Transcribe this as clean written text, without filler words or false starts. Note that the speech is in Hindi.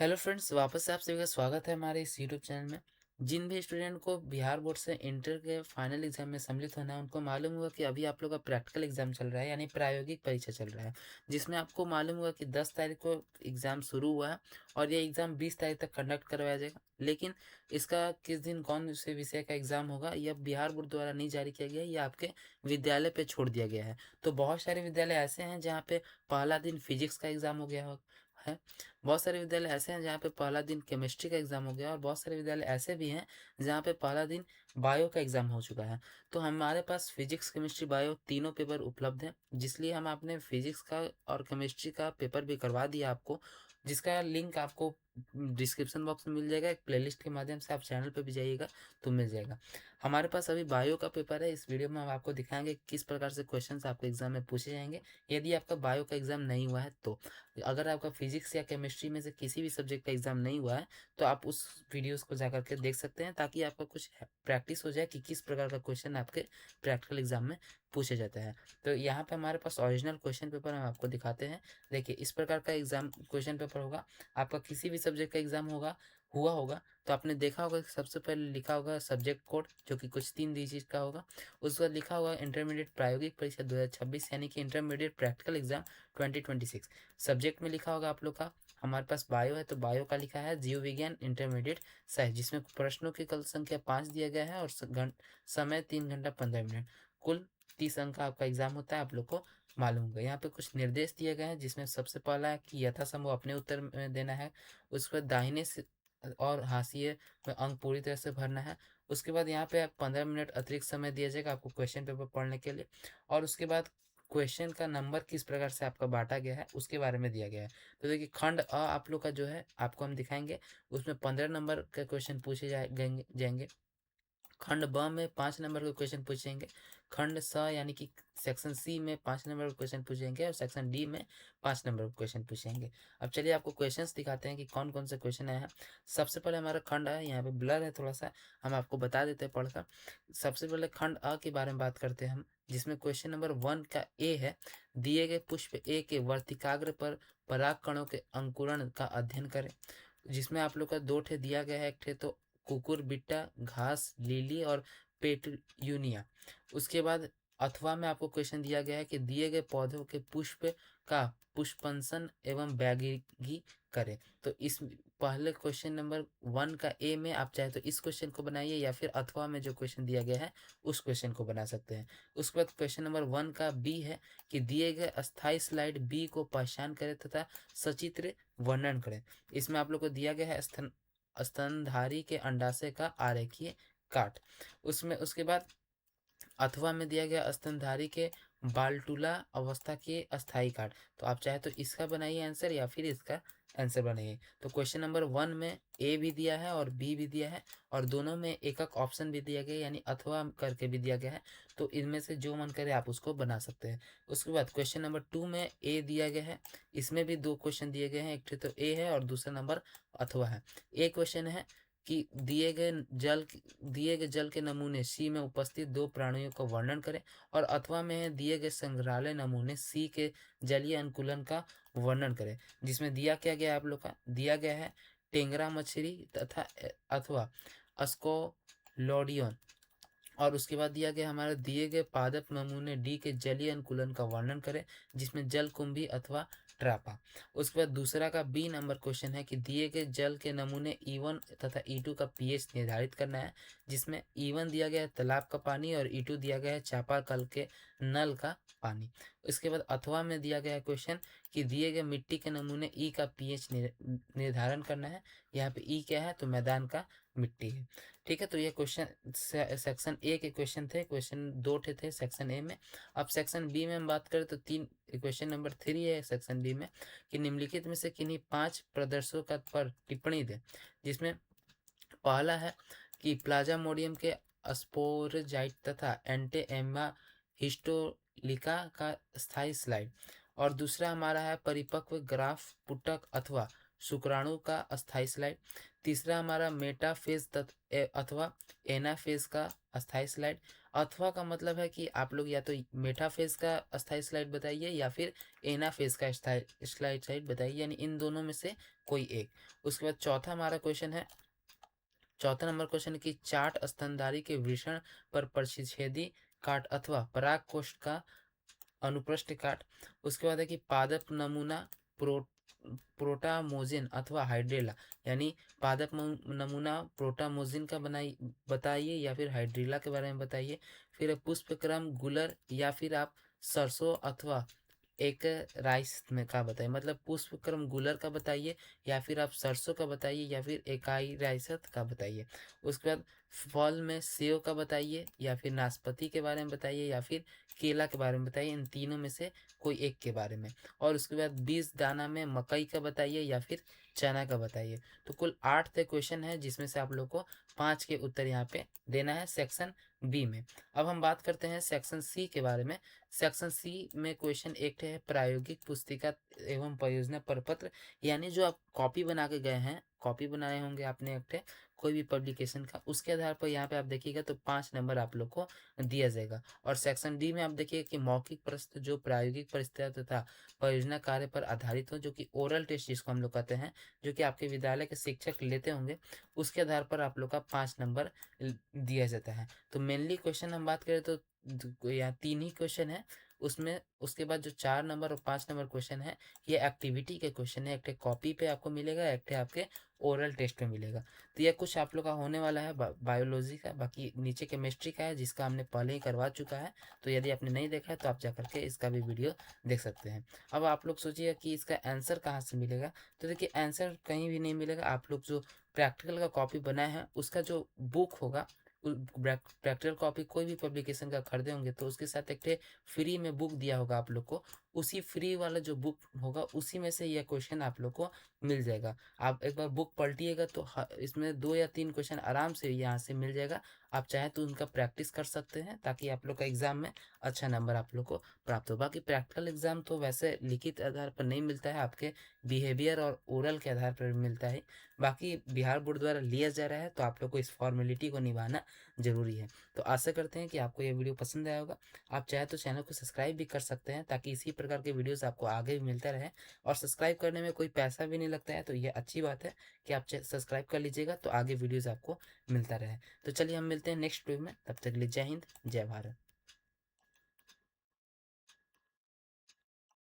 हेलो फ्रेंड्स, वापस से आप सभी का स्वागत है हमारे इस यूट्यूब चैनल में। जिन भी स्टूडेंट को बिहार बोर्ड से इंटर के फाइनल एग्जाम में सम्मिलित होना है, उनको मालूम होगा कि अभी आप लोग का प्रैक्टिकल एग्जाम चल रहा है, यानी प्रायोगिक परीक्षा चल रहा है। जिसमें आपको मालूम होगा कि 10 तारीख को एग्जाम शुरू हुआ है और ये एग्जाम 20 तारीख तक कंडक्ट करवाया जाएगा। लेकिन इसका किस दिन कौन से विषय का एग्जाम होगा, यह बिहार बोर्ड द्वारा नहीं जारी किया गया है, यह आपके विद्यालय पे छोड़ दिया गया है। तो बहुत सारे विद्यालय ऐसे हैं जहाँ पे पहला दिन फिजिक्स का एग्जाम हो गया है। बहुत सारे विद्यालय ऐसे हैं जहाँ पे पहला दिन केमिस्ट्री का एग्जाम हो गया, और बहुत सारे विद्यालय ऐसे भी हैं जहाँ पे पहला दिन बायो का एग्जाम हो चुका है। तो हमारे पास फिजिक्स केमिस्ट्री बायो तीनों पेपर उपलब्ध हैं, जिसलिए हम आपने फिजिक्स का और केमिस्ट्री का पेपर भी करवा दिया आपको, जिसका लिंक आपको डिस्क्रिप्शन बॉक्स में मिल जाएगा। एक प्लेलिस्ट के माध्यम से आप चैनल पे भी जाइएगा तो मिल जाएगा। हमारे पास अभी बायो का पेपर है। इस वीडियो में हम आपको दिखाएंगे किस प्रकार से क्वेश्चंस आपके एग्जाम में पूछे जाएंगे, यदि आपका बायो का एग्जाम नहीं हुआ है तो। अगर आपका फिजिक्स या केमिस्ट्री में से किसी भी सब्जेक्ट का एग्जाम नहीं हुआ है तो आप उस वीडियोस को जा करके देख सकते हैं, ताकि आपका कुछ प्रैक्टिस हो जाए कि किस प्रकार का क्वेश्चन आपके प्रैक्टिकल एग्जाम में पूछे जाते हैं। तो यहाँ पे हमारे पास ओरिजिनल क्वेश्चन पेपर हम आपको दिखाते हैं। देखिए, इस प्रकार का एग्जाम क्वेश्चन पेपर होगा। आपका किसी भी सब्जेक्ट का एग्जाम हुआ होगा तो आपने देखा होगा कि सबसे पहले लिखा होगा सब्जेक्ट कोड, जो कि कुछ 3 डिजिट का होगा। उसके बाद लिखा हुआ इंटरमीडिएट प्रायोगिक परीक्षा 2026, यानी कि इंटरमीडिएट प्रैक्टिकल एग्जाम 2026। सब्जेक्ट में लिखा होगा आप लोग का, हमारे पास बायो है तो बायो का लिखा है जीव विज्ञान इंटरमीडिएट साइंस, जिसमें प्रश्नों की कल संख्या 5 दिया गया है और समय 3 घंटा 15 मिनट। कुल 30 अंक का आपका एग्जाम होता है, आप लोग को मालूम होगा। यहाँ पे कुछ निर्देश दिए गए हैं, जिसमें सबसे पहला है कि यथासंभव अपने उत्तर में देना है। उसके बाद दाहिने से और हाशिए में अंक पूरी तरह से भरना है। उसके बाद यहाँ पे 15 मिनट अतिरिक्त समय दिया जाएगा आपको क्वेश्चन पेपर पढ़ने के लिए। और उसके बाद क्वेश्चन का नंबर किस प्रकार से आपका बांटा गया है उसके बारे में दिया गया है। तो देखिए, खंड अ आप लोग का जो है आपको हम दिखाएंगे, उसमें 15 नंबर के क्वेश्चन पूछे जाएंगे। खंड ब में 5 नंबर के क्वेश्चन पूछेंगे। खंड स यानी कि सेक्शन सी में 5 नंबर के क्वेश्चन पूछेंगे, और सेक्शन डी में 5 नंबर के क्वेश्चन पूछेंगे। अब चलिए आपको क्वेश्चंस दिखाते हैं कि कौन कौन से क्वेश्चन आए हैं। सबसे पहले हमारा खंड है, यहाँ पे ब्लर है थोड़ा सा, हम आपको बता देते हैं पढ़कर। सबसे पहले खंड अ के बारे में बात करते हैं हम, जिसमें क्वेश्चन नंबर 1 का ए है। दिए गए पुष्प ए के वर्तिकाग्र पर पराग कणों के अंकुरण का अध्ययन करें। जिसमें आप लोग का 2 ठे दिया गया है, एक ठे तो कुकुरबिट्टा घास लिली और पेटयूनिया। उसके बाद अथवा में आपको क्वेश्चन दिया गया है कि दिए गए पौधों के पुष्प का पुष्पंसन एवं बैगिगी करें। तो इस पहले क्वेश्चन नंबर 1 का ए में आप चाहे तो इस क्वेश्चन को बनाइए, या फिर अथवा में जो क्वेश्चन दिया गया है उस क्वेश्चन को बना सकते हैं। उसके बाद क्वेश्चन नंबर 1 का बी है कि दिए गए अस्थाई स्लाइड बी को पहचान करें तथा सचित्र वर्णन करें। इसमें आप लोग को दिया गया है स्तनधारी के अंडाशय का आरेखीय काट। उसमें उसके बाद अथवा में दिया गया स्तनधारी के बालटूला अवस्था के अस्थाई काट। तो आप चाहे तो इसका बनाइए आंसर, या फिर इसका आंसर बनाइए। तो क्वेश्चन नंबर 1 में ए भी दिया है और बी भी दिया है, और दोनों में एक एक ऑप्शन भी दिया गया, यानी अथवा करके भी दिया गया है। तो इनमें से जो मन करे आप उसको बना सकते हैं। उसके बाद क्वेश्चन नंबर 2 में ए दिया गया है। इसमें भी 2 क्वेश्चन दिए गए हैं, एक तो ए है और दूसरा नंबर अथवा है। ए क्वेश्चन है कि दिए गए जल के नमूने सी में उपस्थित 2 प्राणियों का वर्णन करें। और अथवा में है दिए गए संग्रहालय नमूने सी के जलीय अनुकूलन का वर्णन करें। जिसमें दिया क्या गया आप लोग का, दिया गया है टेंगरा मछली तथा अथवा अस्कोलोडियन। और उसके बाद दिया गया हमारे दिए गए पादप नमूने डी के जलीय अनुकूलन का वर्णन करें, जिसमें जल कुंभी अथवा ट्रापा। उसके बाद दूसरा का बी नंबर क्वेश्चन है कि दिए गए जल के नमूने E1 तथा E2 का पीएच निर्धारित करना है। जिसमें E1 दिया गया है तालाब का पानी, और E2 दिया गया है चापाकल के नल का पानी। इसके बाद अथवा में दिया गया है क्वेश्चन कि दिए गए मिट्टी के नमूने ई का पीएच निर्धारण करना है। यहाँ पे ई क्या है, तो मैदान का मिट्टी है। ठीक है, तो ये क्वेश्चन सेक्शन ए के क्वेश्चन थे। क्वेश्चन 2 थे सेक्शन ए में। अब सेक्शन बी में हम बात करें तो क्वेश्चन नंबर 3 है सेक्शन बी में, कि निम्नलिखित में से किन्हीं 5 प्रदर्शकों का पर टिप्पणी दें। जिसमें पहला है कि प्लाज्मोडियम के स्पोरजाइट तथा एंटेएम्मा हिस्टोलिका का स्थायी स्लाइड। और दूसरा हमारा है परिपक्व ग्राफ पुटक अथवा शुक्राणु का अस्थायी स्लाइड। तीसरा हमारा मेटाफेज अथवा एनाफेज का अस्थायी स्लाइड। अथवा का मतलब है कि आप लोग या तो मेटाफेज का अस्थायी स्लाइड बताइए या फिर एनाफेज का अस्थायी स्लाइड बताइए, यानी इन दोनों में से कोई एक। उसके बाद चौथा हमारा क्वेश्चन है, चौथा नंबर क्वेश्चन है कि चाट स्तनधारी के वृषण पर प्रतिच्छेदी काट अथवा पराग कोष्ठ का अनुप्रस्थ काट। उसके बाद है कि पादप नमूना प्रो प्रोटामोजिन अथवा हाइड्रेला, यानी पादप नमूना प्रोटामोजिन का बनाई बताइए या फिर हाइड्रेला के बारे में बताइए। फिर है पुष्पक्रम गुलर या फिर आप सरसों अथवा एक राइस में का बताइए, मतलब पुष्पक्रम गुलर का बताइए या फिर आप सरसों का बताइए या फिर एकाई राइसत का बताइए। उसके बाद फल में सेव का बताइए या फिर नाशपाती के बारे में बताइए या फिर केला के बारे में बताइए, इन तीनों में से कोई एक के बारे में। और उसके बाद 20 दाना में मकई का बताइए या फिर चना का बताइए। तो कुल 8 क्वेश्चन है जिसमें से आप लोग को 5 के उत्तर यहाँ पे देना है सेक्शन बी में। अब हम बात करते हैं सेक्शन सी के बारे में। सेक्शन सी में क्वेश्चन एक है प्रायोगिक पुस्तिका एवं परियोजना प्रपत्र, यानी जो आप कॉपी बना के गए हैं, कॉपी बनाए होंगे आपने एक कोई भी पब्लिकेशन का, उसके आधार पर यहाँ पे आप देखिएगा तो 5 नंबर आप लोग को दिया जाएगा। और सेक्शन डी में आप देखिएगा कि मौखिक प्रश्न जो प्रायोगिक परिस्थितियाँ तथा परियोजना कार्य पर आधारित हो, जो कि ओरल टेस्ट जिसको हम लोग कहते हैं, जो कि आपके विद्यालय के शिक्षक लेते होंगे, उसके आधार पर आप लोग का 5 नंबर दिया जाता है। तो मेनली क्वेश्चन हम बात करें तो यहाँ 3 ही क्वेश्चन है उसमें। उसके बाद जो 4 नंबर और 5 नंबर क्वेश्चन है ये एक्टिविटी के क्वेश्चन है, एक कॉपी पे आपको मिलेगा, एक आपके ओरल टेस्ट में मिलेगा। तो यह कुछ आप लोग का होने वाला है बायोलॉजी का। बाकी नीचे केमिस्ट्री का है जिसका हमने पहले ही करवा चुका है, तो यदि आपने नहीं देखा है तो आप जा करके इसका भी वीडियो देख सकते हैं। अब आप लोग सोचिएगा कि इसका आंसर कहाँ से मिलेगा, तो देखिए आंसर कहीं भी नहीं मिलेगा। आप लोग जो प्रैक्टिकल का कॉपी बनाए हैं उसका जो बुक होगा, प्रैक्टिकल कॉपी कोई भी पब्लिकेशन का खरीदे होंगे तो उसके साथ एक फ्री में बुक दिया होगा आप लोग को, उसी फ्री वाला जो बुक होगा उसी में से यह क्वेश्चन आप लोग को मिल जाएगा। आप एक बार बुक पलटिएगा तो इसमें 2 या 3 क्वेश्चन आराम से यहाँ से मिल जाएगा। आप चाहे तो उनका प्रैक्टिस कर सकते हैं ताकि आप लोग का एग्जाम में अच्छा नंबर आप लोग को प्राप्त हो। बाकी प्रैक्टिकल एग्जाम तो वैसे लिखित आधार पर नहीं मिलता है, आपके बिहेवियर और ओरल के आधार पर मिलता है। बाकी बिहार बोर्ड द्वारा लिया जा रहा है तो आप लोग को इस फॉर्मेलिटी को निभाना जरूरी है। तो आशा करते हैं कि आपको ये वीडियो पसंद आया होगा। आप चाहे तो चैनल को सब्सक्राइब भी कर सकते हैं ताकि इसी प्रकार के वीडियोस आपको आगे भी मिलता रहे। और सब्सक्राइब करने में कोई पैसा भी नहीं लगता है, तो ये अच्छी बात है कि आप सब्सक्राइब कर लीजिएगा तो आगे वीडियोस आपको मिलता रहे। तो चलिए हम मिलते हैं नेक्स्ट वीडियो में, तब तक के लिए जय हिंद जय भारत।